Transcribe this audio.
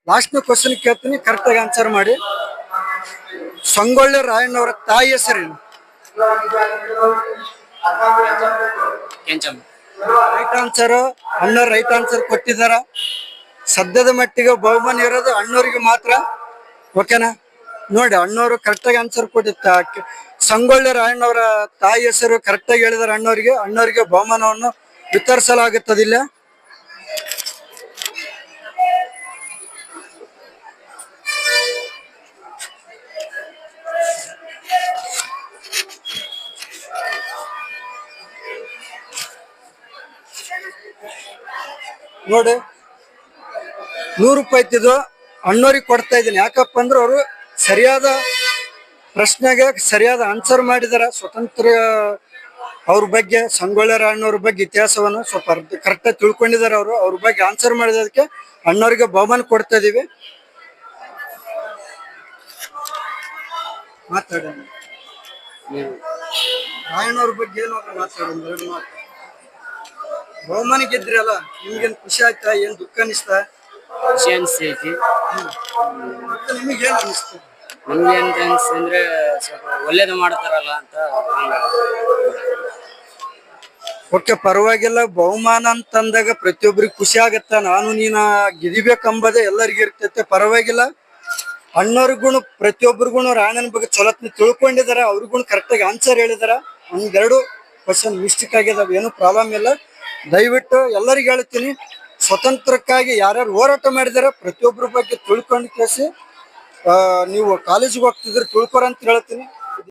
ಲಾಸ್ಟ್ನ question ಕೇಳ್ತೀನಿ, ಕರೆಕ್ಟಾಗಿ answer ಮಾಡಿ. ಸಂಗೊಳ್ಳಿ ರಾಯಣ್ಣವರ ತಾಯಿ ಹೆಸರೇನು? Right answer. ಅಣ್ಣ ರೈಟ್ ಆನ್ಸರ್ ಕೊಟ್ಟಿದಾರ. ಸದ್ಯದ ಮಟ್ಟಿಗೆ ಬಹುಮಾನ ಇರೋದು ಅಣ್ಣವ್ರಿಗೆ ಮಾತ್ರ. ಓಕೆನಾ? ನೋಡಿ, ಅಣ್ಣವರು ಕರೆಕ್ಟಾಗಿ ಆನ್ಸರ್ ಕೊಟ್ಟಿತ್ತ. ಸಂಗೊಳ್ಳಿ ರಾಯಣ್ಣವರ ತಾಯಿ ಹೆಸರು ಕರೆಕ್ಟಾಗಿ ಹೇಳಿದಾರೆ ಅಣ್ಣವರಿಗೆ ಬಹುಮಾನವನ್ನು ವಿತರಿಸಲಾಗುತ್ತದಿಲ್ಲ. ನೋಡಿ, 100 ರೂಪಾಯಿ ಇತ್ತಿದ್ದು ಅಣ್ಣವ್ರಿಗೆ ಕೊಡ್ತಾ ಇದ್ದೀನಿ. ಯಾಕಪ್ಪ ಅಂದ್ರೆ ಅವರು ಸರಿಯಾದ ಪ್ರಶ್ನೆಗೆ ಸರಿಯಾದ ಆನ್ಸರ್ ಮಾಡಿದಾರ. ಸ್ವತಂತ್ರ ಅವ್ರ ಬಗ್ಗೆ, ಸಂಗೊಳ್ಳಿ ರಾಯಣ್ಣವ್ರ ಬಗ್ಗೆ ಇತಿಹಾಸವನ್ನು ಸ್ವಲ್ಪ ಕರೆಕ್ಟಾಗಿ ತಿಳ್ಕೊಂಡಿದ್ದಾರೆ. ಅವ್ರ ಬಗ್ಗೆ ಆನ್ಸರ್ ಮಾಡಿದಕ್ಕೆ ಅಣ್ಣವ್ರಿಗೆ ಬಹುಮಾನ ಕೊಡ್ತಾ ಇದೀವಿ. ಮಾತಾಡೋಣ. ರಾಯಣ್ಣವ್ರ ಬಗ್ಗೆ ಏನು ಮಾತಾಡೋಣ, 2 ಮಾತು. ಬಹುಮಾನ ಗೆದ್ರಲ್ಲ, ನಿಮ್ಗೇನ್ ಖುಷಿ ಆಯ್ತಾ? ಏನ್ ದುಃಖ ಅನಿಸ್ತಾ? ಖುಷಿ ಅನಿಸ್ತೈತಿ. ನಿಮಗೇನ್ ಅನಿಸ್ತು? ನಮ್ಗೆ ಅಂತ ಅನ್ಸಂದ್ರೆ ಸ್ವಲ್ಪ ಒಳ್ಳೇದು ಮಾಡ್ತಾರಲ್ಲ ಅಂತ. ಓಕೆ, ಪರವಾಗಿಲ್ಲ. ಬಹುಮಾನ ಅಂತಂದಾಗ ಪ್ರತಿಯೊಬ್ಬರಿಗೆ ಖುಷಿ ಆಗತ್ತ. ನಾನು ನೀನ ಗೆದಿಬೇಕಂಬದೇ ಎಲ್ಲರಿಗೂ ಇರ್ತೈತೆ. ಪರವಾಗಿಲ್ಲ. ಅಣ್ಣವ್ರಿಗೂ ಪ್ರತಿಯೊಬ್ಬರಿಗೂ ರಾಯಣ್ಣನ ಬಗ್ಗೆ ಚಲೋತ್ನ ತಿಳ್ಕೊಂಡಿದಾರ. ಅವ್ರಿಗೂ ಕರೆಕ್ಟಾಗಿ ಆನ್ಸರ್ ಹೇಳಿದಾರ. 1-2 ಕ್ವಶನ್ ಮಿಸ್ಟೇಕ್ ಆಗಿದಾವೆ, ಏನು ಪ್ರಾಬ್ಲಮ್ ಇಲ್ಲ. ದಯವಿಟ್ಟು ಎಲ್ಲರಿಗೂ ಹೇಳ್ತೀನಿ, ಸ್ವತಂತ್ರಕ್ಕಾಗಿ ಯಾರ್ಯಾರು ಹೋರಾಟ ಮಾಡಿದಾರೆ ಪ್ರತಿಯೊಬ್ಬರ ಬಗ್ಗೆ ತಿಳ್ಕೊಂಡು ಕೇಸಿ ನೀವು ಕಾಲೇಜಿಗೆ ಹೋಗ್ತಿದ್ರೆ ತಿಳ್ಕೊರ ಅಂತ ಹೇಳ್ತೀನಿ.